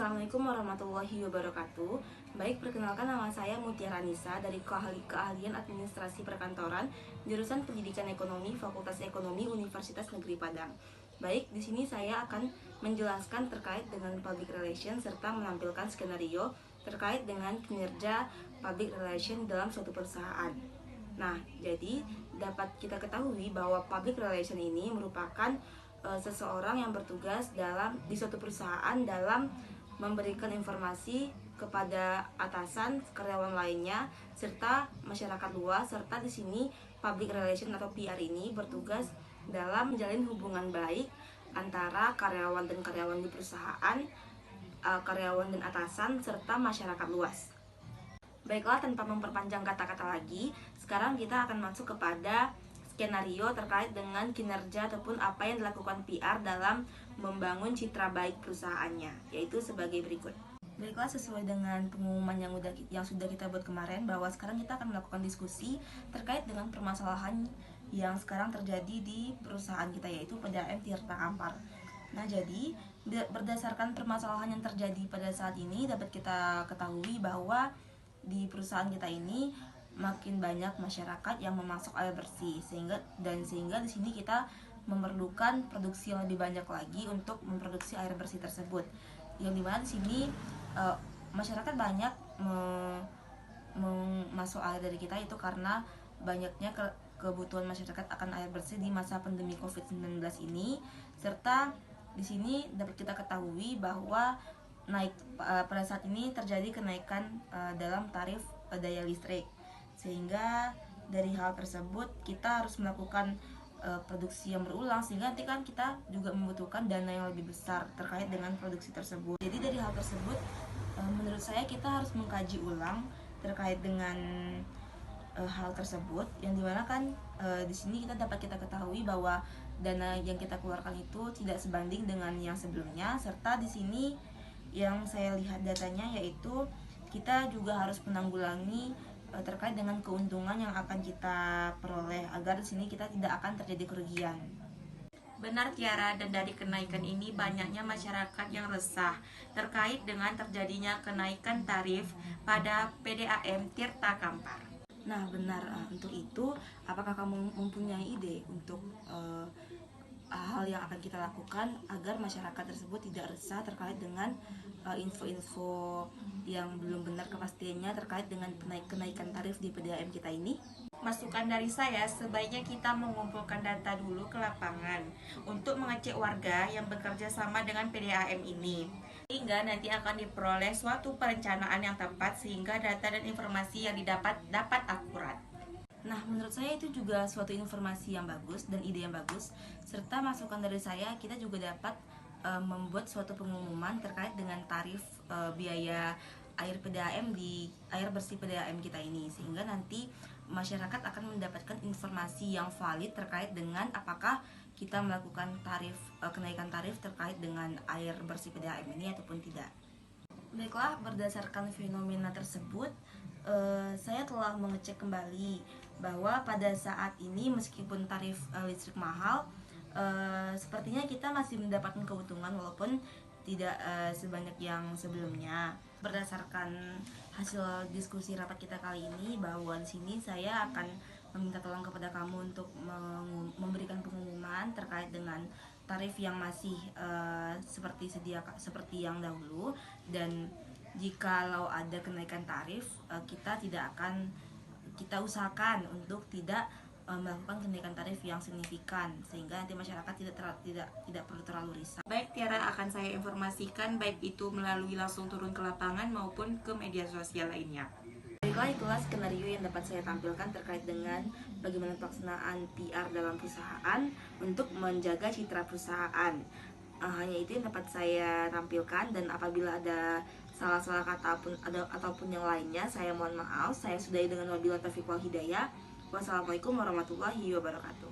Assalamualaikum warahmatullahi wabarakatuh. Baik, perkenalkan, nama saya Mutiara Nisa dari Keahlian Administrasi Perkantoran, jurusan Pendidikan Ekonomi, Fakultas Ekonomi, Universitas Negeri Padang. Baik, di sini saya akan menjelaskan terkait dengan public relation serta menampilkan skenario terkait dengan kinerja public relation dalam suatu perusahaan. Nah, jadi dapat kita ketahui bahwa public relation ini merupakan seseorang yang bertugas di suatu perusahaan dalam memberikan informasi kepada atasan, karyawan lainnya, serta masyarakat luas. Serta di sini public relation atau PR ini bertugas dalam menjalin hubungan baik antara karyawan dan karyawan di perusahaan, karyawan dan atasan, serta masyarakat luas. Baiklah, tanpa memperpanjang kata-kata lagi, sekarang kita akan masuk kepada skenario terkait dengan kinerja ataupun apa yang dilakukan PR dalam membangun citra baik perusahaannya, yaitu sebagai berikut. Baiklah, sesuai dengan pengumuman yang sudah kita buat kemarin, bahwa sekarang kita akan melakukan diskusi terkait dengan permasalahan yang sekarang terjadi di perusahaan kita, yaitu PDAM Tirta Kampar. Nah, jadi berdasarkan permasalahan yang terjadi pada saat ini, dapat kita ketahui bahwa di perusahaan kita ini makin banyak masyarakat yang memasok air bersih, sehingga di sini kita memerlukan produksi yang lebih banyak lagi untuk memproduksi air bersih tersebut. Yang dimana di sini masyarakat banyak memasok air dari kita itu karena banyaknya kebutuhan masyarakat akan air bersih di masa pandemi COVID-19 ini. Serta di sini dapat kita ketahui bahwa pada saat ini terjadi kenaikan dalam tarif daya listrik, sehingga dari hal tersebut kita harus melakukan produksi yang berulang, sehingga nanti kan kita juga membutuhkan dana yang lebih besar terkait dengan produksi tersebut. Jadi dari hal tersebut menurut saya kita harus mengkaji ulang terkait dengan hal tersebut, yang dimana kan di sini kita ketahui bahwa dana yang kita keluarkan itu tidak sebanding dengan yang sebelumnya. Serta di sini yang saya lihat datanya, yaitu kita juga harus menanggulangi terkait dengan keuntungan yang akan kita peroleh, agar di sini kita tidak akan terjadi kerugian. Benar, Tiara, dan dari kenaikan ini banyaknya masyarakat yang resah terkait dengan terjadinya kenaikan tarif pada PDAM Tirta Kampar. Nah, benar. Untuk itu, apakah kamu mempunyai ide untuk hal yang akan kita lakukan agar masyarakat tersebut tidak resah terkait dengan info-info yang belum benar kepastiannya terkait dengan kenaikan tarif di PDAM kita ini? Masukan dari saya, sebaiknya kita mengumpulkan data dulu ke lapangan untuk mengecek warga yang bekerja sama dengan PDAM ini, sehingga nanti akan diperoleh suatu perencanaan yang tepat, sehingga data dan informasi yang didapat dapat akurat. Nah, menurut saya itu juga suatu informasi yang bagus dan ide yang bagus. Serta masukan dari saya, kita juga dapat membuat suatu pengumuman terkait dengan tarif biaya air bersih PDAM kita ini, sehingga nanti masyarakat akan mendapatkan informasi yang valid terkait dengan apakah kita melakukan kenaikan tarif terkait dengan air bersih PDAM ini ataupun tidak. Baiklah, berdasarkan fenomena tersebut, saya telah mengecek kembali bahwa pada saat ini meskipun tarif listrik mahal, sepertinya kita masih mendapatkan keuntungan walaupun tidak sebanyak yang sebelumnya. Berdasarkan hasil diskusi rapat kita kali ini, bahwa di sini saya akan meminta tolong kepada kamu untuk memberikan pengumuman terkait dengan tarif yang masih seperti yang dahulu, dan jikalau ada kenaikan tarif, kita usahakan untuk tidak melakukan kenaikan tarif yang signifikan, sehingga nanti masyarakat tidak perlu terlalu risau. Baik, Tiara, akan saya informasikan baik itu melalui langsung turun ke lapangan maupun ke media sosial lainnya. Baiklah, itulah skenario yang dapat saya tampilkan terkait dengan bagaimana pelaksanaan PR dalam perusahaan untuk menjaga citra perusahaan. Hanya itu yang dapat saya tampilkan, dan apabila ada salah-salah kata ataupun yang lainnya, saya mohon maaf. Saya sudahi dengan wabillahi taufiq wal hidayah. Wassalamualaikum warahmatullahi wabarakatuh.